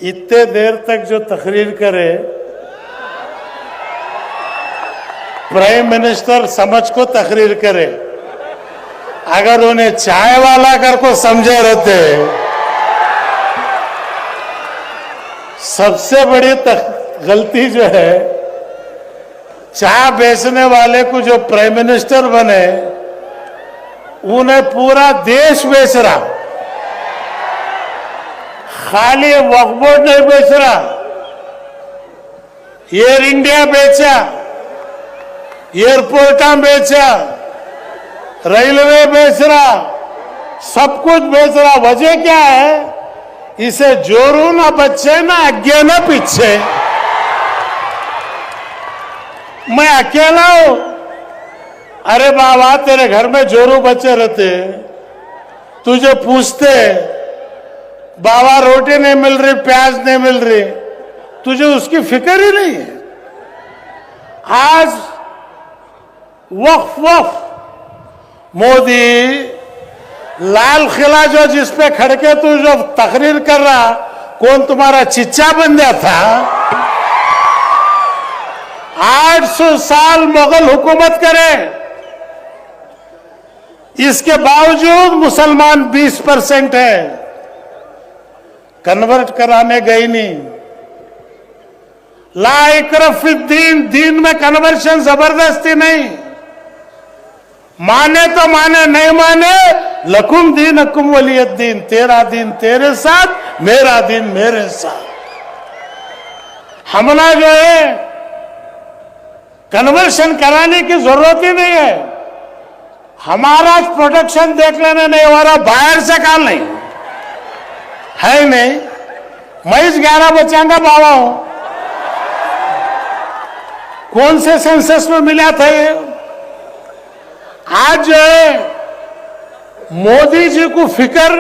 इतने देर तक जो तकरीर करे, प्राइम मिनिस्टर समझ को तकरीर करे, अगर उन्हें चाय वाला कर को समझे रहते। सबसे बड़ी गलती जो है, चाय बेचने वाले को जो प्राइम मिनिस्टर बने, उन्हें पूरा देश बेच रहा, खाली वक्फ बोर्ड नहीं बेच रहा, एयर इंडिया बेचा, एयरपोर्ट बेचा, रेलवे बेच रहा, सब कुछ बेच रहा। वजह क्या है? इसे जोरू ना बच्चे ना आगे ना पीछे। मैं अकेला हूं। अरे बाबा, तेरे घर में जोरू बच्चे रहते, तुझे पूछते बाबा रोटी नहीं मिल रही, प्याज नहीं मिल रही, तुझे उसकी फिक्र ही नहीं है। आज वक्फ मोदी लाल किला जो जिस पे खड़के तू जो तकरीर कर रहा, कौन तुम्हारा चिच्चा बन गया था? 800 साल मुगल हुकूमत करे, इसके बावजूद मुसलमान 20% है, कन्वर्ट कराने गई नहीं। ला इकराह फिद्दीन, दीन में कन्वर्शन जबरदस्ती नहीं, माने तो माने, नहीं माने लकुम दीन अकुम वलियत दीन, तेरा दीन तेरे साथ, मेरा दीन मेरे साथ। हमला जो है कन्वर्शन कराने की जरूरत ही नहीं है। हमारा प्रोटेक्शन देख लेना नहीं हो रहा, बाहर से काम नहीं है। नहीं, मैं इस 11 बच्चों का बाबा हूं। कौन से सेंसस में मिला था ये? आज जो है मोदी जी को फिक्र,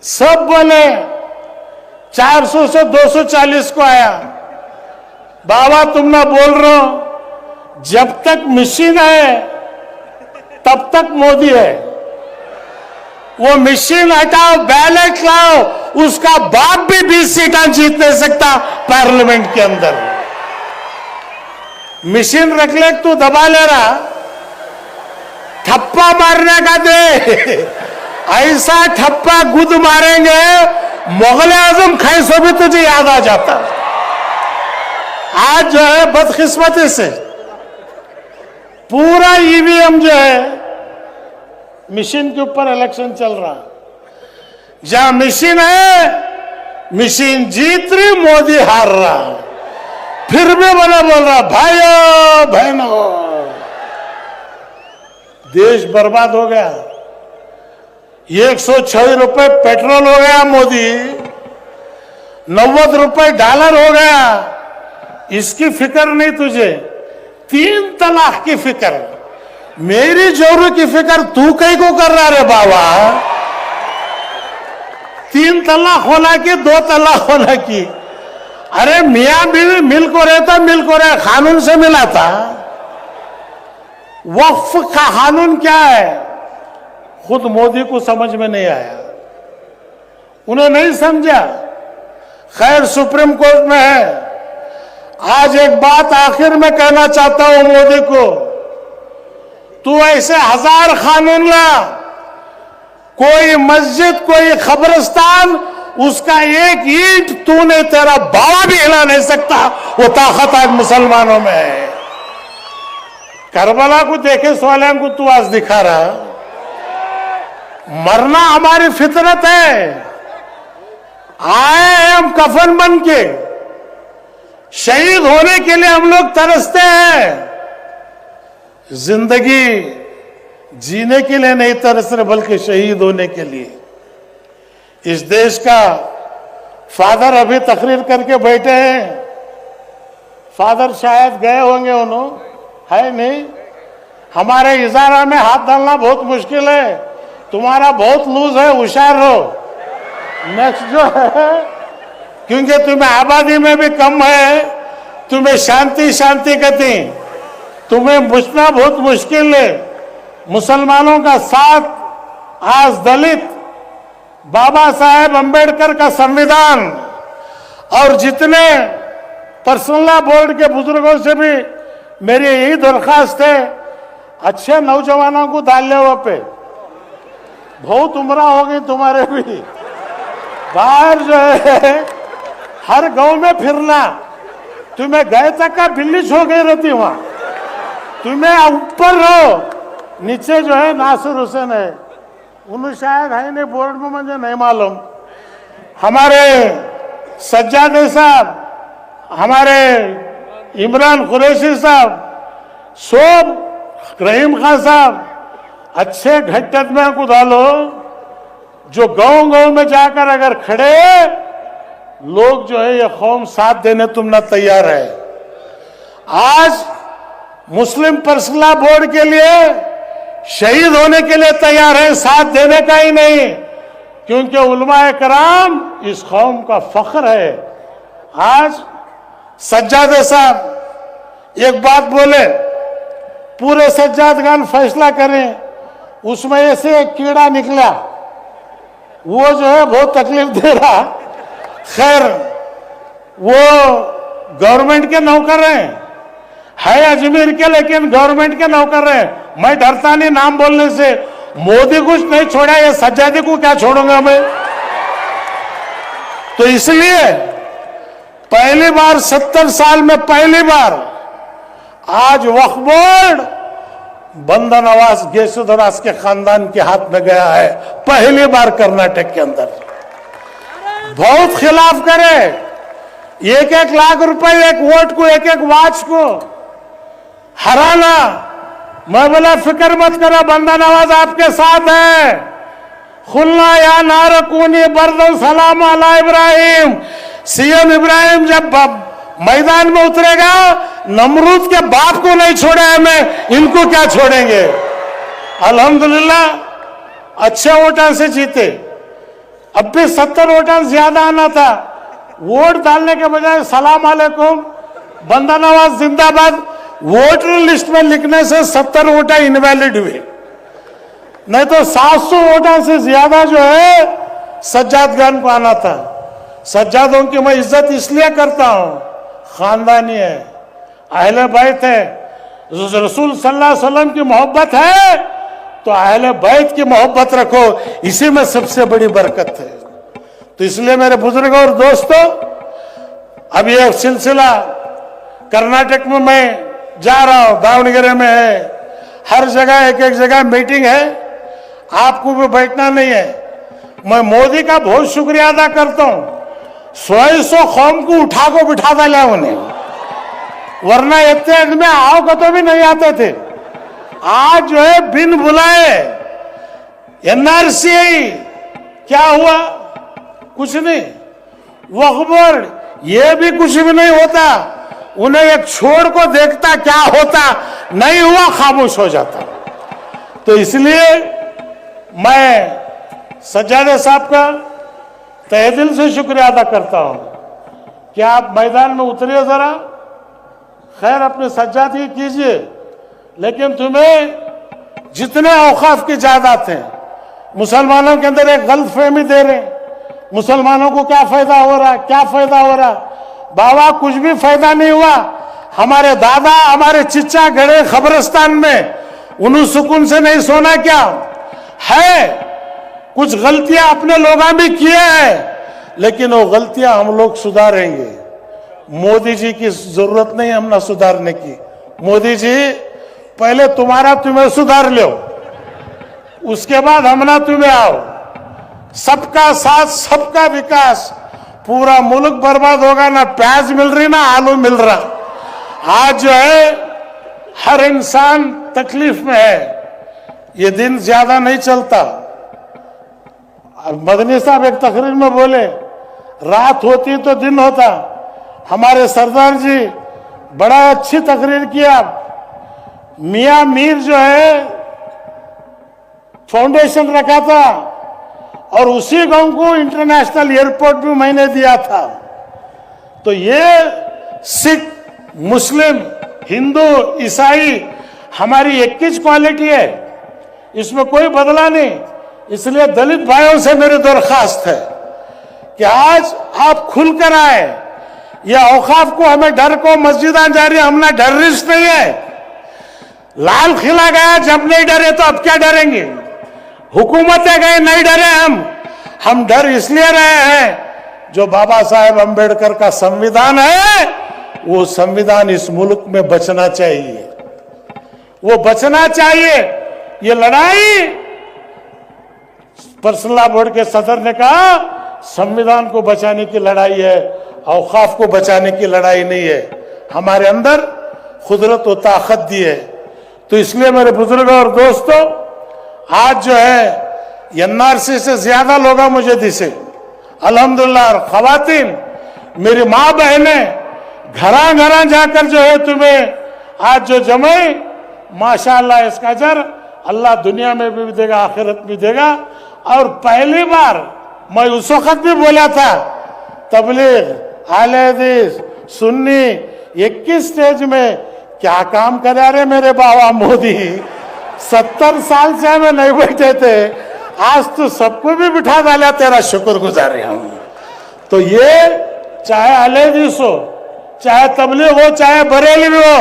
सब बोले 400 से 240 को आया। बाबा तुम ना बोल रहे हो, जब तक मशीन है तब तक मोदी है। वो मशीन हटाओ, बैलेट लाओ, उसका बाप भी 20 सीटें जीत नहीं सकता पार्लियामेंट के अंदर। मशीन रख ले, तू दबा ले रहा, ठप्पा मारने का दे। ऐसा ठप्पा गुद मारेंगे, मुगल आजम खैसो भी तुझे याद आ जाता। आज जो है बदकिस्मती से पूरा ईवीएम जो है मशीन के ऊपर इलेक्शन चल रहा। जहां मशीन है, मशीन जीत रही, मोदी हार रहा। फिर भी बोला बोल रहा, भाइयों बहनों, देश बर्बाद हो गया। 106 रुपए पेट्रोल हो गया मोदी, 90 रुपए डॉलर हो गया। इसकी फिक्र नहीं तुझे। 3 तलाक की फिक्र, मेरी जोरू की फिक्र तू कहीं को कर रहा रे बाबा? 3 तलाक होना की, 2 तलाक होना की? अरे मियां बीवी मिल को रहता, मिल को रहे, कानून से मिला था। वक्फ का कानून क्या है, खुद मोदी को समझ में नहीं आया, उन्हें नहीं समझा। खैर सुप्रीम कोर्ट में है। आज एक बात आखिर में कहना चाहता हूं मोदी को, तू ऐसे 1000 कानून ला, कोई मस्जिद, कोई कब्रिस्तान, उसका एक ईंट तूने, तेरा बाबा भी हिला नहीं सकता। वो ताकत आज मुसलमानों में है। करबला को देखे सोलह को तू आज दिखा रहा। मरना हमारी फितरत है। आए हैं हम कफन बन के, शहीद होने के लिए हम लोग तरसते हैं। जिंदगी जीने के लिए नहीं तरस रहे, बल्कि शहीद होने के लिए। इस देश का फादर अभी तकरीर करके बैठे हैं। फादर शायद गए होंगे, उन्होंने है नहीं। हमारे इजारा में हाथ डालना बहुत मुश्किल है, तुम्हारा बहुत लूज है, होशियार रहो। नेक्स्ट जो है, क्योंकि तुम्हें आबादी में भी कम है, तुम्हें शांति शांति कहती, तुम्हें बुझना बहुत मुश्किल है। मुसलमानों का साथ आज दलित बाबा साहेब अंबेडकर का संविधान और जितने पर्सनल बोर्ड के बुजुर्गों से भी मेरी यही दरख्वास्त है, अच्छे नौजवानों को डाल ले वो पे, बहुत उम्र हो गई तुम्हारे भी, बाहर जो है हर गांव में फिरना, तुम्हें गए तक का बिल्ली छो गई रहती वहां, तुम्हें ऊपर रहो, नीचे जो है नासिर हुसैन है, उन्हें शायद है नहीं बोर्ड में, मुझे नहीं मालूम। हमारे सज्जाद साहब, हमारे इमरान कुरैशी साहब, सोब रहीम खान साहब, अच्छे घट्टत में को डालो जो गांव गांव में जाकर अगर खड़े लोग जो है ये कौम साथ देने तुमने तैयार है। आज मुस्लिम पर्सनल बोर्ड के लिए शहीद होने के लिए तैयार है, साथ देने का ही नहीं, क्योंकि उलमाए कराम इस कौम का फख्र है। आज सज्जाद साहब एक बात बोले, पूरे सज्जादगान फैसला करें, उसमें ऐसे एक कीड़ा निकला, वो जो है बहुत तकलीफ दे रहा। खैर वो गवर्नमेंट के नौकर है अजमेर के, लेकिन गवर्नमेंट के नौकर है। मैं डरता नहीं नाम बोलने से, मोदी कुछ नहीं छोड़ा, ये सज्जादी को क्या छोड़ूंगा मैं। तो इसलिए पहली बार 70 साल में पहली बार आज वक्फ बोर्ड बंदा नवाज गेसुदराज के खानदान के हाथ में गया है, पहली बार कर्नाटक के अंदर। बहुत खिलाफ करे, 1-1 लाख रुपए एक वोट को, एक वाच को हराना। मैं बोला फिक्र मत करो, बंदा नवाज आपके साथ है। खुलना या नारकूनी बरदो सलाम अला इब्राहिम। सीएम इब्राहिम जब मैदान में उतरेगा, नमरूद के बाप को नहीं छोड़ा है मैं, इनको क्या छोड़ेंगे। अल्हम्दुलिल्लाह अच्छे वोटों से जीते। अब भी 70 वोटर ज्यादा आना था, वोट डालने के बजाय सलाम अलैकुम बंदा नवाज जिंदाबाद वोटर लिस्ट में लिखने से 70 वोटर इनवैलिड हुए, नहीं तो 700 वोटर से ज्यादा जो है सज्जाद खान को आना था। सज्जादों की मैं इज्जत इसलिए करता हूं, खानदानी है, अहले बैत है, रसूल सल्लल्लाहु अलैहि वसल्लम की मोहब्बत है तो अहले बैत की मोहब्बत रखो, इसी में सबसे बड़ी बरकत है। तो इसलिए मेरे बुजुर्गों और दोस्तों, अब यह सिलसिला कर्नाटक में मैं जा रहा हूं, दावणगेरे में है, हर जगह एक एक जगह मीटिंग है, आपको भी बैठना नहीं है। मैं मोदी का बहुत शुक्रिया अदा करता हूं, 100 कौम को उठा को बिठा डाला उन्हें, वरना इतने आदमी आओ को तो भी नहीं आते थे। आज जो है बिन बुलाए एनआरसी क्या हुआ, कुछ नहीं। वक्फ बोर्ड ये भी कुछ भी नहीं होता, उन्हें एक छोड़ को देखता क्या होता, नहीं हुआ खामोश हो जाता। तो इसलिए मैं सज्जाद साहब का तहे दिल से शुक्रिया अदा करता हूं कि आप मैदान में उतरिए जरा। खैर अपने सज्जादगी कीजिए, लेकिन तुम्हें जितने औकाफ की जायदाद हैं, मुसलमानों के अंदर एक गलत फहमी दे रहे हैं, मुसलमानों को क्या फायदा हो रहा, क्या फायदा हो रहा। बाबा कुछ भी फायदा नहीं हुआ। हमारे दादा हमारे चिच्चा गड़े खबरस्तान में, उन्हें सुकून से नहीं सोना क्या है। कुछ गलतियां अपने लोगों भी किए हैं, लेकिन वो गलतियां हम लोग सुधारेंगे। मोदी जी की जरूरत नहीं हमने सुधारने की। मोदी जी पहले तुम्हें सुधार लो, उसके बाद हम ना तुम्हें आओ। सबका साथ सबका विकास, पूरा मुल्क बर्बाद होगा, ना प्याज मिल रही ना आलू मिल रहा। आज जो है हर इंसान तकलीफ में है, ये दिन ज्यादा नहीं चलता। मदनी साहब एक तकरीर में बोले, रात होती तो दिन होता। हमारे सरदार जी बड़ा अच्छी तकरीर किया। मियां मीर जो है फाउंडेशन रखा था और उसी गांव को इंटरनेशनल एयरपोर्ट भी मैंने दिया था। तो ये सिख मुस्लिम हिंदू ईसाई हमारी एक ही क्वालिटी है, इसमें कोई बदला नहीं। इसलिए दलित भाइयों से मेरी दरखास्त है कि आज आप खुलकर आए। ये औकाफ को हमें डर को मस्जिदां जारी हमने टेररिस्ट नहीं है। लाल किला गया जब नहीं डरे तो अब क्या डरेंगे? हुकूमतें गए नहीं डरे हम डर इसलिए रहे हैं जो बाबा साहेब अंबेडकर का संविधान है, वो संविधान इस मुल्क में बचना चाहिए, वो बचना चाहिए। ये लड़ाई पर्सनल बोर्ड के सदर ने कहा संविधान को बचाने की लड़ाई है, औकाफ को बचाने की लड़ाई नहीं है। हमारे अंदर कुदरत और ताकत दी है। तो इसलिए मेरे बुजुर्ग और दोस्तों, आज जो है एनआरसी से ज्यादा लोग मुझे दिसे अल्हम्दुलिल्लाह। खवातीन मेरी माँ बहनें घरा घरा जाकर जो है तुम्हें आज जो जमे, माशाअल्लाह इसका अजर अल्लाह दुनिया में भी देगा, आखिरत भी देगा। और पहली बार मैं उस वक्त भी बोला था, तबलीग, आले हदीस, सुन्नी 21 स्टेज में क्या काम करे रे मेरे बाबा मोदी। 70 साल से हमें नहीं बैठे थे, आज तो सबको भी बिठा डाला, तेरा शुक्रगुजार हूं। तो ये चाहे आले हदीस हो, चाहे तबलीग हो, चाहे बरेली भी हो,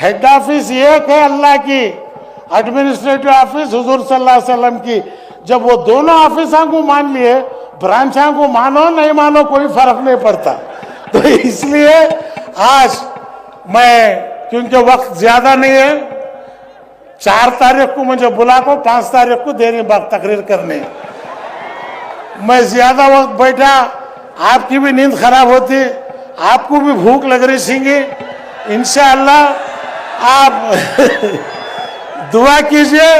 हेड ऑफिस एक है अल्लाह की, एडमिनिस्ट्रेटिव ऑफिस हुजूर सल्लल्लाहु अलैहि वसल्लम की। जब वो दोनों ऑफिसों को मान लिए, ब्रांचों को मानो नहीं मानो कोई फर्क नहीं पड़ता। तो इसलिए आज मैं, क्योंकि वक्त ज्यादा नहीं है, 4 तारीख को मुझे बुला को 5 तारीख को देरी बात तकरीर करने, मैं ज्यादा वक्त बैठा, आपकी भी नींद खराब होती, आपको भी भूख लग रही सींगी। इंशाअल्लाह आप दुआ कीजिए।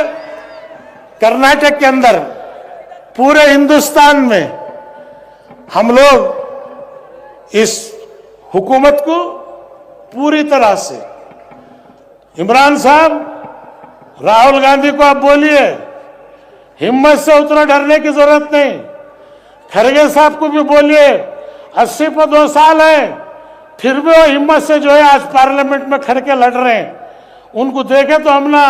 कर्नाटक के अंदर, पूरे हिंदुस्तान में हम लोग इस हुकूमत को पूरी तरह से, इमरान साहब, राहुल गांधी को आप बोलिए हिम्मत से उतना डरने की जरूरत नहीं। खरगे साहब को भी बोलिए 80 पर 2 साल है, फिर भी वो हिम्मत से जो है आज पार्लियामेंट में खड़ के लड़ रहे हैं। उनको देखे तो हम ना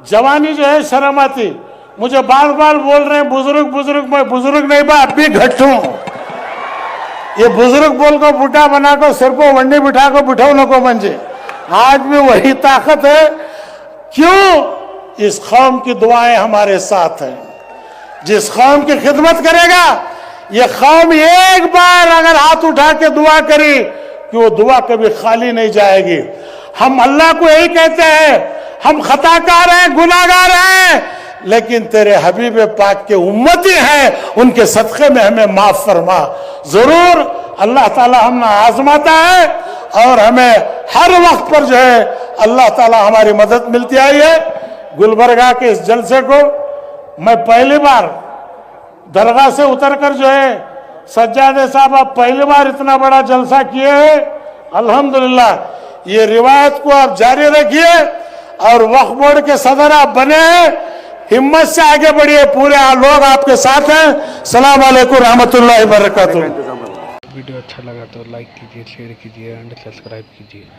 जवानी जो है शर्म आती। मुझे बार बार बोल रहे हैं बुजुर्ग बुजुर्ग, मैं बुजुर्ग नहीं बा, अब भी घट हूं। ये बुजुर्ग बोल को बूढ़ा बना को सिर को वंडी बिठा को बिठाओ न को मंजे। आज भी वही ताकत है। क्यों? इस कौम की दुआएं हमारे साथ हैं। जिस कौम की खिदमत करेगा, ये कौम एक बार अगर हाथ उठा के दुआ करी कि वो दुआ कभी खाली नहीं जाएगी। हम अल्लाह को यही कहते हैं, हम खताकार हैं, गुनाहगार हैं, लेकिन तेरे हबीब पाक के उम्मती हैं, उनके सदक़े में हमें माफ फरमा। जरूर अल्लाह ताला हमने आजमाता है और हमें हर वक्त पर जो है अल्लाह ताला हमारी मदद मिलती आई है। गुलबर्गा के इस जलसे को मैं पहली बार दरगाह से उतरकर जो है, सज्जादे साहब आप पहली बार इतना बड़ा जलसा किए हैं, अल्हम्दुलिल्लाह। ये रिवायत को आप जारी रखिए और वक्फ बोर्ड के सदर आप बने हैं, हिम्मत से आगे बढ़िए, पूरे लोग आपके साथ हैं। सलाम अलैकुम रहमतुल्लाहि व बरकातुहू। वीडियो अच्छा लगा तो लाइक कीजिए, शेयर कीजिए एंड सब्सक्राइब कीजिए।